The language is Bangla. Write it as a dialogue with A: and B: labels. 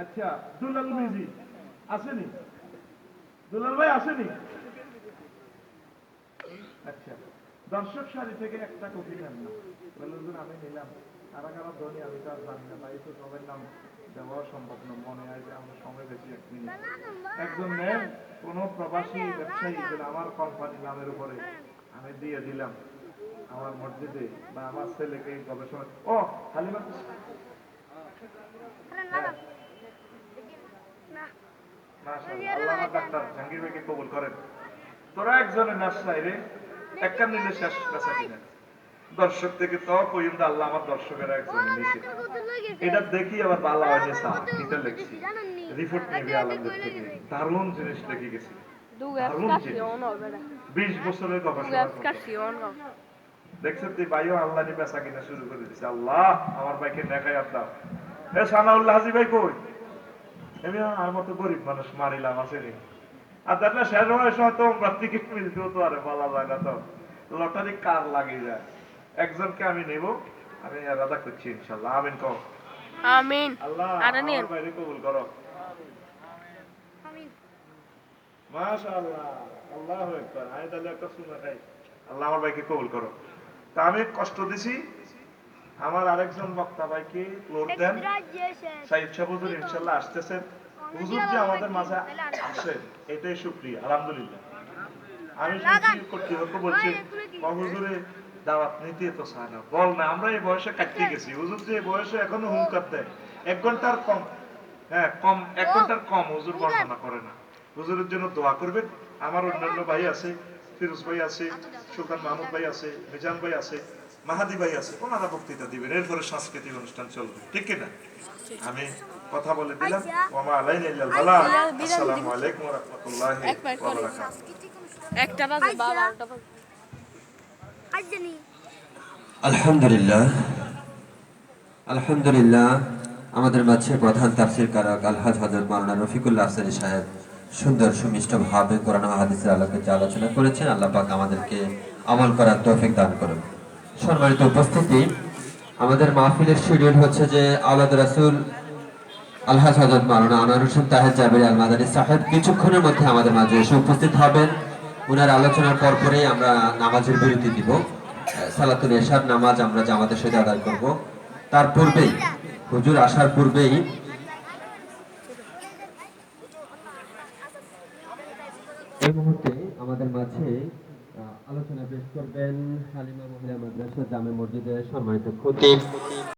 A: আচ্ছা, দুলাল মিজি আসেনি? দুলাল ভাই আসেনি? আচ্ছা, দর্শক সারি থেকে একটা কপি নেন না, বলুন আমি নিলাম। কারা কারা ধনী আমি তো আর জানি না, তাই তো সবার নাম দেওয়া সম্ভব না। মনে হয় যে আমরা সময় বেশি 1 মিনিট একজন নেন, কোন প্রবাসী ব্যবসায়ী আমার কোম্পানি নামের উপরে আমি দিয়ে দিলাম আমার মসজিদে বা আমার ছেলেকে গবেষণা। ও হালিমা, আল্লাহ ডাক্তার জাহাঙ্গীর ভাইকে কবুল করেন। তোরা একজনের নাচ নাই রে, একটা নিলে শেষ বেচা কিনা। দর্শক থেকে তো পর্যন্ত আল্লাহ আমার দর্শকেরা একজন নিচে এটা দেখি আবার ভালো হয়নি স্যার, এটা লিখছি রিপোর্ট নেবে আলমদের থেকে। দারুণ জিনিস লিখে গেছি, দারুণ জিনিস। 20 বছরের গবেষণা দেখছেন তুই ভাইও আল্লাহ নিয়ে বেচা কিনা শুরু করে দিচ্ছে। আল্লাহ আমার ভাইকে দেখাই আপনার। এ সানাউল্লাহ হাজি ভাই কই? আমি আর মতো গরিব মানুষ মারিলাম আছে রে। আর দেখ না শেষ হওয়ার সময় তো টিকিট মিলতেও তো আরে বলা যায় না, তো লটারি কার লাগিয়ে যায়। একজনকে আমি নেব, আমি রাজা করছি ইনশাল্লাহ। আমিন কও। আমিন। আল্লাহ আমার বাইরে কবুল করো। মাশাআল্লাহ, আল্লাহু আকবার। আমি তাহলে একটা সুন্নাত খাই। আল্লাহ আমার ভাইকে কবুল করো। তা আমি কষ্ট দিছি আমার আরেকজন বক্তা ভাইকে লোড দেন। সাইদ সাহেব হুজুর ইনশাআল্লাহ আসতেছেন। হুজুর যে আমাদের মাঝে আসে এটাই শুকরিয়া, আলহামদুলিল্লাহ। আমি শুনছি কর্তৃপক্ষ বলছে হুজুরে দাওয়াত নিতে তো চায় না। বল না, আমরা এই বয়সে কাটতে গেছি, হুজুর যে বয়সে এখনো হুঙ্কার দেয়। 1 ঘন্টার কম, হ্যাঁ কম, 1 ঘন্টার কম হুজুর বর্ণনা করে না। হুজুরের জন্য দোয়া করবেন। আমার অন্যান্য ভাই আছে, ফিরোজ ভাই আছে, সুলতান মাহমুদ ভাই আছে, মিজান ভাই আছে, মাহাদি ভাই আছে, ওনারা বক্তৃতা দিবেন। এরপরে সাংস্কৃতিক অনুষ্ঠান চলবে, ঠিক কিনা? আমি কথা বলে দিলাম। ওমা আলাইনা ইল্লাল বালাগ। আসসালামু আলাইকুম ওয়া রাহমাতুল্লাহি ওয়া বারাকাতুহু। একটা বাজে বাবা, একটা বাজে।
B: আলহামদুলিল্লাহ, আলহামদুলিল্লাহ। আমাদের মাঝে প্রধান তাফসীর কারক আলহাজ হযরত মাওলানা রফিকুল্লাহ আফসারী সাহেব সুন্দর সুমিষ্ট ভাবে কোরআন ও হাদিসের আলোকে যে আলোচনা করেছেন, আল্লাহ পাক আমাদেরকে আমল করার তৌফিক দান করুন। সম্মানিত উপস্থিতি, আমাদের মাহফিলের শিডিউল হচ্ছে যে আওলাদ রাসূল আলহাজ হযরত মাওলানা আনোয়ার হোসেন তাহের জাবেরী আল মাদানী সাহেব কিছুক্ষণের মধ্যে আমাদের মাঝে এসে উপস্থিত হবেন। ওনার আলোচনার পরপরেই আমরা নামাজের বিরতি দিব। সালাতুল এশার নামাজ আমরা জামাতের সাথে আদায় করব। তার পূর্বেই, হুজুর আসার পূর্বেই এই মুহূর্তে আমাদের মাঝে আলোচনা পেশ করবেন হালিমা মহিলা মাদ্রাসা জামে মসজিদের সম্মানিত খতিব